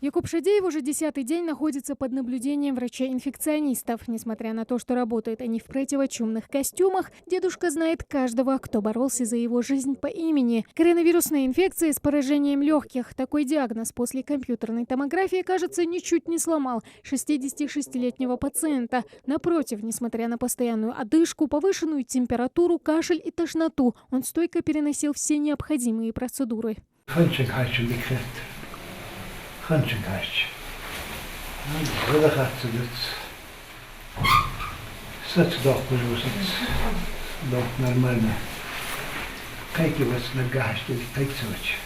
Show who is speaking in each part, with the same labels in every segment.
Speaker 1: Якуб Шадеев уже 10-й день находится под наблюдением врачей-инфекционистов. Несмотря на то, что работают они в противочумных костюмах, дедушка знает каждого, кто боролся за его жизнь по имени. Коронавирусная инфекция с поражением легких. Такой диагноз после компьютерной томографии, кажется, ничуть не сломал 66-летнего пациента. Напротив, несмотря на постоянную одышку, повышенную температуру, кашель и тошноту, он стойко переносил все необходимые процедуры.
Speaker 2: Ханчикач. Выдохаться. Сацдох пожалуйста. Дох нормально. Какие вас нагашки, кайцоч.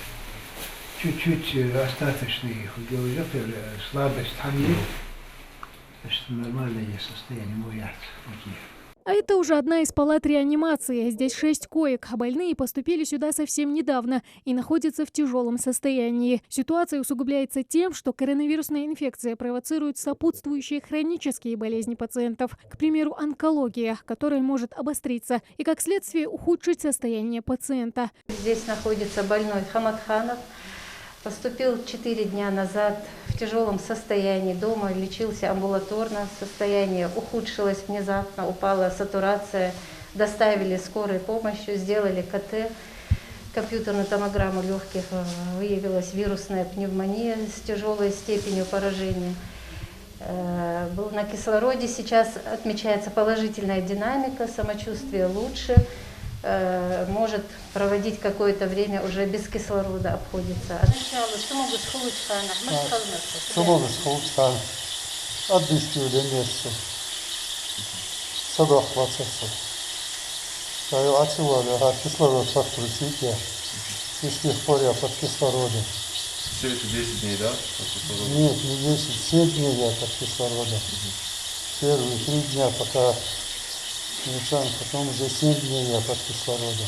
Speaker 2: Чуть-чуть остаточные художки, слабость там есть. Значит, нормальное состояние моя.
Speaker 1: А это уже одна из палат реанимации. Здесь 6 коек, а больные поступили сюда совсем недавно и находятся в тяжелом состоянии. Ситуация усугубляется тем, что коронавирусная инфекция провоцирует сопутствующие хронические болезни пациентов, к примеру, онкология, которая может обостриться и, как следствие, ухудшить состояние пациента.
Speaker 3: Здесь находится больной Хаматханов. Поступил 4 дня назад в тяжелом состоянии дома, лечился амбулаторно, состояние ухудшилось внезапно, упала сатурация, доставили скорой помощью, сделали КТ, компьютерную томограмму легких, выявилась вирусная пневмония с тяжелой степенью поражения. Был на кислороде, сейчас отмечается положительная динамика, самочувствие лучше. Может проводить какое-то время уже без кислорода обходится.
Speaker 4: Что могут
Speaker 5: если в порядке под кислородом.
Speaker 6: Все это 10 дней, да?
Speaker 5: Нет, не 10, 7 дней я под кислородом. Первые 3 дня пока потом уже 7 дней я под кислородом.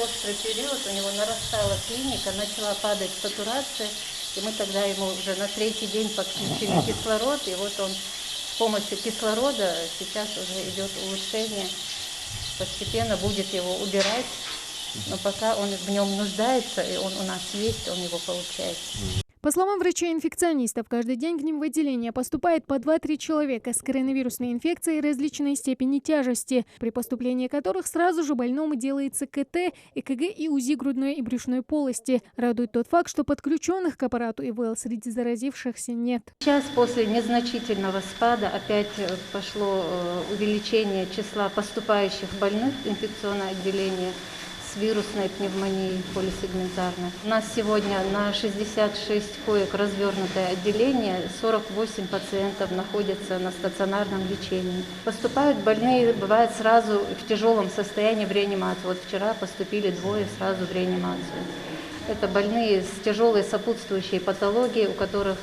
Speaker 3: Острый период, у него нарастала клиника, начала падать сатурация, и мы тогда ему уже на 3-й день подключили кислород, и вот он с помощью кислорода сейчас уже идет улучшение, постепенно будет его убирать, но пока он в нем нуждается, и он у нас есть, он его получает.
Speaker 1: По словам врачей-инфекционистов, каждый день к ним в отделение поступает по 2-3 человека с коронавирусной инфекцией различной степени тяжести, при поступлении которых сразу же больному делается КТ, ЭКГ и УЗИ грудной и брюшной полости. Радует тот факт, что подключенных к аппарату ИВЛ среди заразившихся нет.
Speaker 3: Сейчас после незначительного спада опять пошло увеличение числа поступающих больных в инфекционное отделение с вирусной пневмонией полисегментарной. У нас сегодня на 66 коек развернутое отделение, 48 пациентов находятся на стационарном лечении. Поступают больные, бывает сразу в тяжелом состоянии в реанимацию. Вот вчера поступили 2 сразу в реанимацию. Это больные с тяжелой сопутствующей патологией, у которых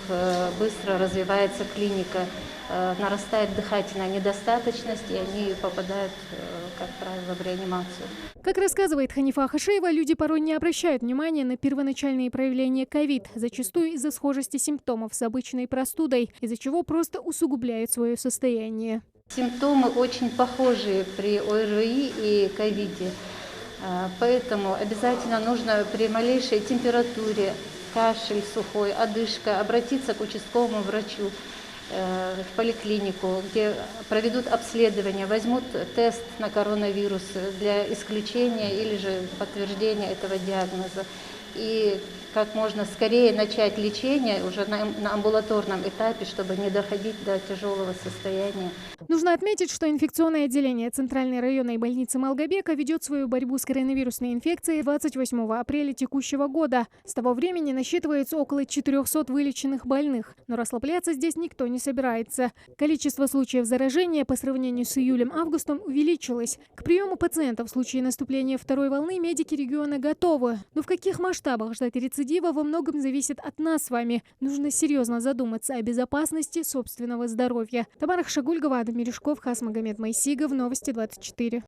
Speaker 3: быстро развивается клиника, нарастает дыхательная недостаточность, и они попадают, как правило, в реанимацию.
Speaker 1: Как рассказывает Ханифа Хашеева, люди порой не обращают внимания на первоначальные проявления ковид, зачастую из-за схожести симптомов с обычной простудой, из-за чего просто усугубляют свое состояние.
Speaker 3: Симптомы очень похожие при ОРВИ и ковиде, поэтому обязательно нужно при малейшей температуре, кашель сухой, одышка, обратиться к участковому врачу, в поликлинику, где проведут обследование, возьмут тест на коронавирус для исключения или же подтверждения этого диагноза. И как можно скорее начать лечение уже на амбулаторном этапе, чтобы не доходить до тяжелого состояния.
Speaker 1: Нужно отметить, что инфекционное отделение Центральной районной больницы Малгобека ведет свою борьбу с коронавирусной инфекцией 28 апреля текущего года. С того времени насчитывается около 400 вылеченных больных. Но расслабляться здесь никто не собирается. Количество случаев заражения по сравнению с июлем-августом увеличилось. К приему пациентов в случае наступления второй волны медики региона готовы. Но в каких масштабах ждать рецидива во многом зависит от нас с вами. Нужно серьезно задуматься о безопасности собственного здоровья. Тамара Хшагульгова, Адам Мережков, Хасмагомед Майсигов. Новости 24.